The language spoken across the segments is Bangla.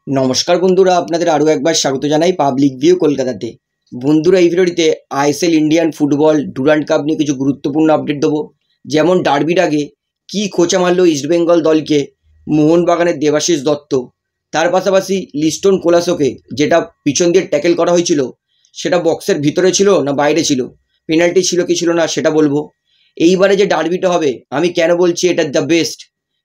নমস্কার বন্ধুরা, আপনাদের আরও একবার স্বাগত জানাই পাবলিক ভিউ কলকাতাতে। বন্ধুরা, এই ভিডিওটিতে ISL Indian football Durand cup নিয়ে কিছু গুরুত্বপূর্ণ আপডেট দেবো। যেমন ডার্বির আগে কী খোঁচা মারল ইস্টবেঙ্গল দলকে মোহনবাগানের দেবাশিস দত্ত, তার পাশাপাশি লিস্টন কোলাসোকে যেটা পিছন দিয়ে ট্যাকেল করা হয়েছিল সেটা বক্সের ভিতরে ছিল না বাইরে ছিল, পেনাল্টি ছিল কি ছিল না সেটা বলবো। এইবারে যে ডার্বিটা হবে আমি কেন বলছি এটা দ্য বেস্ট,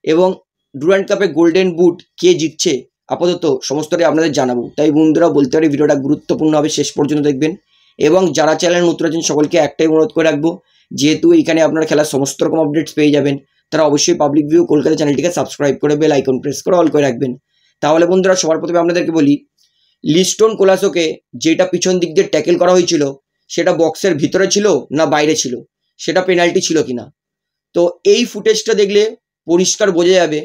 এবং ডুরান্ড কাপে গোল্ডেন বুট কে জিতছে আপাতত সমস্তটাই আপনাদের জানাবো। তাই বন্ধুরা বলতে পারি ভিডিওটা গুরুত্বপূর্ণ হবে, শেষ পর্যন্ত দেখবেন। এবং যারা চ্যানেল নতুন আছেন সকলকে একটাই অনুরোধ করে রাখবো, যেহেতু এখানে আপনারা খেলার সমস্ত রকম আপডেটস পেয়ে যাবেন, তারা অবশ্যই পাবলিক ভিউ কলকাতা চ্যানেলটিকে সাবস্ক্রাইব করে বেল আইকন প্রেস করে অল করে রাখবেন। তাহলে বন্ধুরা সবার প্রথমে আপনাদেরকে বলি, লিস্টন কোলাসোকে যেটা পিছন দিক দিয়ে ট্যাকেল করা হয়েছিল সেটা বক্সের ভিতরে ছিল না বাইরে ছিল, সেটা পেনাল্টি ছিল কিনা। তো এই ফুটেজটা দেখলে পরিষ্কার বোঝা যাবে,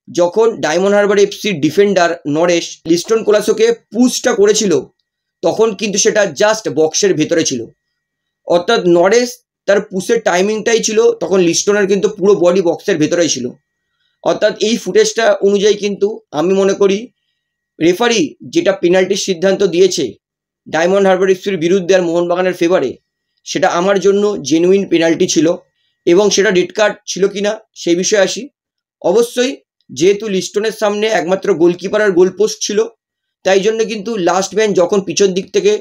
যখন ডায়মন্ড হারবার এফসির ডিফেন্ডার নরেশ লিস্টন কোলাসোকে পুশটা করেছিল তখন কিন্তু সেটা জাস্ট বক্সের ভেতরে ছিল, অর্থাৎ নরেশ তার পুশের টাইমিংটাই ছিল তখন লিস্টনের কিন্তু পুরো বডি বক্সের ভেতরেই ছিল। অর্থাৎ এই ফুটেজটা অনুযায়ী কিন্তু আমি মনে করি রেফারি যেটা পেনাল্টির সিদ্ধান্ত দিয়েছে ডায়মন্ড হারবার এফসির বিরুদ্ধে আর মোহনবাগানের ফেভারে, সেটা আমার জন্য জেনুইন পেনাল্টি ছিল। এবং সেটা রেড কার্ড ছিল কিনা সেই বিষয়ে আসি। অবশ্যই যেহেতু লিস্টনের সামনে একমাত্র গোলকিপার আর গোলপোস্ট ছিল, তাই জন্য কিন্তু লাস্ট ম্যান যখন পিছন দিক থেকে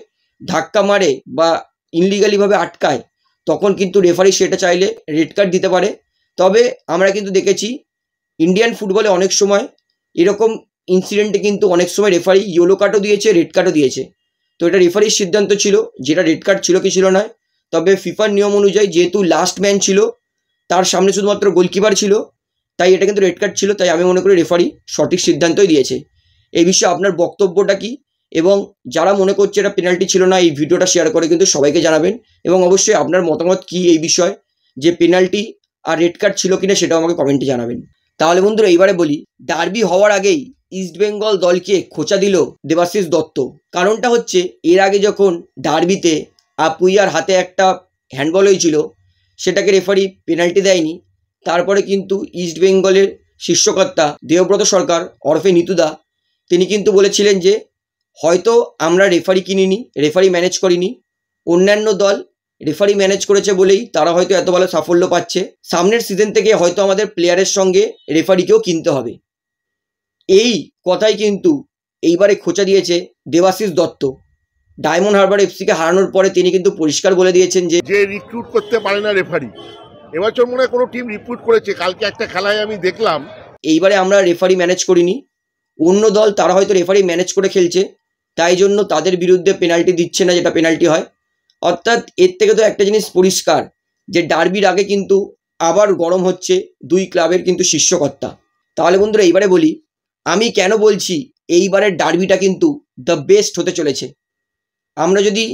ধাক্কা মারে বা ইনলিগালিভাবে আটকায় তখন কিন্তু রেফারি সেটা চাইলে রেড কার্ড দিতে পারে। তবে আমরা কিন্তু দেখেছি ইন্ডিয়ান ফুটবলে অনেক সময় এরকম ইনসিডেন্টে কিন্তু অনেক সময় রেফারি ইয়েলো কার্ডও দিয়েছে, রেড কার্ডও দিয়েছে। তো এটা রেফারির সিদ্ধান্ত ছিল যেটা রেড কার্ড ছিল কি ছিল না। তবে ফিফার নিয়ম অনুযায়ী যেহেতু লাস্ট ম্যান ছিল, তার সামনে শুধুমাত্র গোলকিপার ছিল, তাই এটা কিন্তু রেড কার্ড ছিল। তাই আমি মনে করি রেফারি সঠিক সিদ্ধান্তই দিয়েছে। এই বিষয়ে আপনার বক্তব্যটা কি, এবং যারা মনে করছে এটা পেনাল্টি ছিল না এই ভিডিওটা শেয়ার করে কিন্তু সবাইকে জানাবেন। এবং অবশ্যই আপনার মতামত কি এই বিষয়ে, যে পেনাল্টি আর রেড কার্ড ছিল কিনা সেটাও আমাকে কমেন্টে জানাবেন। তাহলে বন্ধুরা এইবারে বলি, ডার্বি হওয়ার আগেই ইস্টবেঙ্গল দলকে খোঁচা দিল দেবাশিস দত্ত। কারণটা হচ্ছে এর আগে যখন ডার্বিতে আপুইয়ার হাতে একটা হ্যান্ডবল হয়েছিল সেটাকে রেফারি পেনাল্টি দেয়নি। তারপরে কিন্তু ইস্টবেঙ্গলের শীর্ষকর্তা দেবব্রত সরকার ওরফে নিতুদা তিনি কিন্তু বলেছিলেন যে হয়তো আমরা রেফারি কিনিনি, রেফারি ম্যানেজ করিনি, অন্যান্য দল রেফারি ম্যানেজ করেছে বলেই তারা হয়তো এত ভালো সাফল্য পাচ্ছে, সামনের সিজন থেকে হয়তো আমাদের প্লেয়ারের সঙ্গে রেফারিকেও কিনতে হবে। এই কথাই কিন্তু এইবারে খোঁচা দিয়েছে দেবাশিস দত্ত। ডায়মন্ড হারবার এফসিকে হারানোর পরে তিনি কিন্তু পরিষ্কার বলে দিয়েছেন যে রিক্রুট করতে পারে না রেফারি। এবছর মনে হয় কোনো টিম রিক্রুট করেছে, কালকে একটা খেলায় আমি দেখলাম। এইবারে আমরা রেফারি ম্যানেজ করিনি, অন্য দল তারা হয়তো রেফারি ম্যানেজ করে খেলছে, তাই জন্য তাদের বিরুদ্ধে পেনাল্টি দিচ্ছে না যেটা পেনাল্টি হয়। অর্থাৎ এর থেকে তো একটা জিনিস পরিষ্কার যে ডার্বির আগে কিন্তু আবার গরম হচ্ছে দুই ক্লাবের কিন্তু শীর্ষকর্তা। তাহলে বন্ধুরা এইবারে বলি, আমি কেন বলছি এইবারের ডার্বিটা কিন্তু দ্য বেস্ট হতে চলেছে। আমরা যদি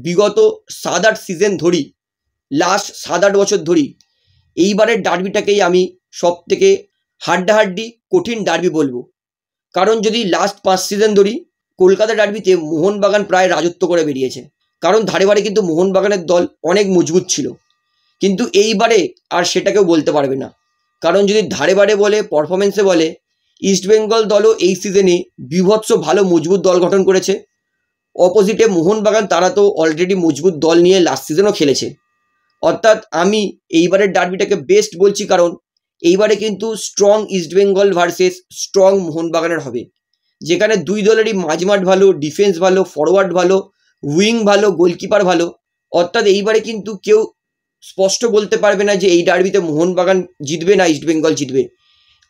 বিগত 7-8 সিজন ধরি, লাস্ট 7-8 বছর ধরি, এইবারের ডার্বিটাকেই আমি সব থেকে হাড্ডাহাড্ডি কঠিন ডার্বি বলবো। কারণ যদি লাস্ট 5 সিজন ধরি, কলকাতা ডার্বিতে মোহনবাগান প্রায় রাজত্ব করে বেরিয়েছে, কারণ ধারে বারে কিন্তু মোহনবাগানের দল অনেক মজবুত ছিল। কিন্তু এইবারে আর সেটাকেও বলতে পারবে না, কারণ যদি ধারে বারে বলে পারফরমেন্সে বলে, ইস্টবেঙ্গল দলও এই সিজনে বিভৎস ভালো মজবুত দল গঠন করেছে। অপোজিটে মোহনবাগান তারা তো অলরেডি মজবুত দল নিয়ে লাস্ট সিজনও খেলেছে। অর্থাৎ আমি এইবারের ডার্বিটাকে বেস্ট বলছি, কারণ এইবারে কিন্তু স্ট্রং ইস্টবেঙ্গল ভার্সেস স্ট্রং মোহনবাগানের হবে, যেখানে দুই দলেরই মাঝমাঠ ভালো, ডিফেন্স ভালো, ফরওয়ার্ড ভালো, উইং ভালো, গোলকিপার ভালো। অর্থাৎ এইবারে কিন্তু কেউ স্পষ্ট বলতে পারবে না যে এই ডার্বিতে মোহনবাগান জিতবে না ইস্টবেঙ্গল জিতবে।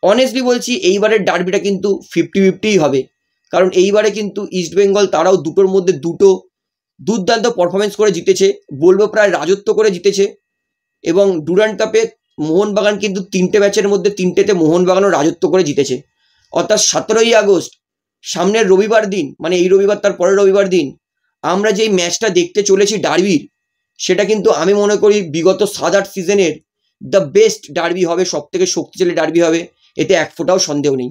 অনেস্টলি বলছি এইবারের ডার্বিটা কিন্তু 50-50 হবে, কারণ এইবারে কিন্তু ইস্টবেঙ্গল তারাও দুটোর মধ্যে দুটো দুর্দান্ত পারফরমেন্স করে জিতেছে, বলবো প্রায় রাজত্ব করে জিতেছে। এবং ডুরান্ড কাপে মোহনবাগান কিন্তু 3টে ম্যাচের মধ্যে 3টেতে মোহনবাগানও রাজত্ব করে জিতেছে। অর্থাৎ 17ই আগস্ট সামনের রবিবার দিন, মানে এই রবিবার তার পরের রবিবার দিন আমরা যেই ম্যাচটা দেখতে চলেছি ডার্বির, সেটা কিন্তু আমি মনে করি বিগত 7-8 সিজনের দ্য বেস্ট ডার্বি হবে, সব থেকে শক্তিশালী ডার্বি হবে, এতে এক ফোঁটাও সন্দেহ নেই।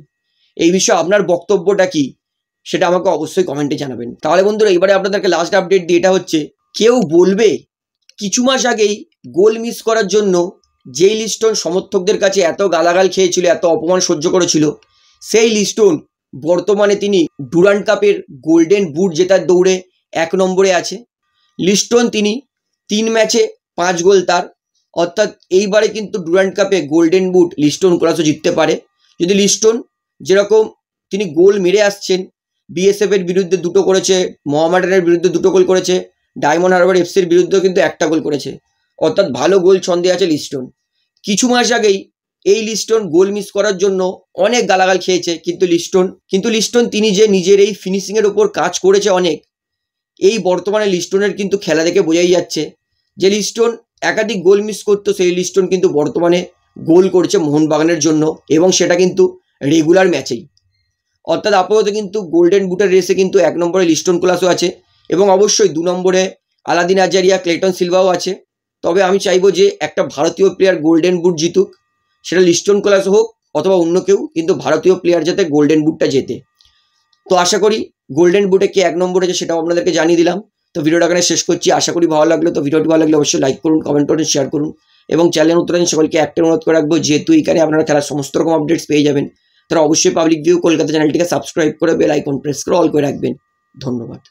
এই বিষয়ে আপনার বক্তব্যটা কি সেটা আমাকে অবশ্যই কমেন্টে জানাবেন। তাহলে বন্ধুরা এবারে আপনাদেরকে লাস্ট আপডেট দিয়ে, এটা হচ্ছে কেউ বলবে কিছু মাস আগেই গোল মিস করার জন্য যেই লিস্টন সমর্থকদের কাছে এত গালাগাল খেয়েছিল, এত অপমান সহ্য করেছিল, সেই লিস্টন বর্তমানে তিনি ডুরান্ড কাপের গোল্ডেন বুট জেতার দৌড়ে 1 নম্বরে আছে। লিস্টন তিনি 3 ম্যাচে 5 গোল তার, অর্থাৎ এইবারে কিন্তু ডুরান্ড কাপে গোল্ডেন বুট লিস্টন কোলাসো জিততে পারে। যদি লিস্টন যেরকম তিনি গোল মেরে আসছেন, বিএসএফ এর বিরুদ্ধে 2টো করেছে, মোহামেডানের বিরুদ্ধে 2টো গোল করেছে, ডায়মন্ড হারবার এফসির বিরুদ্ধেও কিন্তু 1টা গোল করেছে, অর্থাৎ ভালো গোল ছন্দে আছে লিস্টন। কিছু মাস আগেই এই লিস্টন গোল মিস করার জন্য অনেক গালাগাল খেয়েছে, কিন্তু লিস্টন তিনি যে নিজের এই ফিনিশিংয়ের ওপর কাজ করেছে অনেক, এই বর্তমানে লিস্টনের কিন্তু খেলা দেখে বোঝাই যাচ্ছে যে লিস্টন একাধিক গোল মিস করতো, সেই লিস্টন কিন্তু বর্তমানে গোল করছে মোহনবাগানের জন্য, এবং সেটা কিন্তু রেগুলার ম্যাচেই। অর্থাৎ আপাতত কিন্তু গোল্ডেন বুটের রেসে কিন্তু 1 নম্বরে লিস্টন কোলাসো আছে, এবং অবশ্যই 2 নম্বরে আলাদিন আজারিয়া, ক্লেটন সিলভাও আছে। তবে আমি চাইবো যে একটা ভারতীয় প্লেয়ার গোল্ডেন বুট জিতুক, সেটা লিস্টন কোলাসো হোক অথবা অন্য কেউ, কিন্তু ভারতীয় প্লেয়ার যাতে গোল্ডেন বুটটা জেতে। তো আশা করি গোল্ডেন বুটে কে 1 নম্বরে আছে সেটাও আপনাদেরকে জানিয়ে দিলাম। তো ভিডিওটা এখানে শেষ করছি, আশা করি ভালো লাগলো। তো ভিডিওটি ভালো লাগলে অবশ্যই লাইক করুন, কমেন্ট করুন, শেয়ার করুন, এবং চ্যানেল নতুন সকলকে একটা অনুরোধ করে রাখবো, যেহেতু এখানে আপনারা খেলার সমস্ত রকম আপডেটস পেয়ে যাবেন, তারা অবশ্যই পাবলিক ভিউ কলকাতা চ্যানেলটিকে সাবস্ক্রাইব করে বেল আইকন প্রেস করে অল করে রাখবেন। ধন্যবাদ।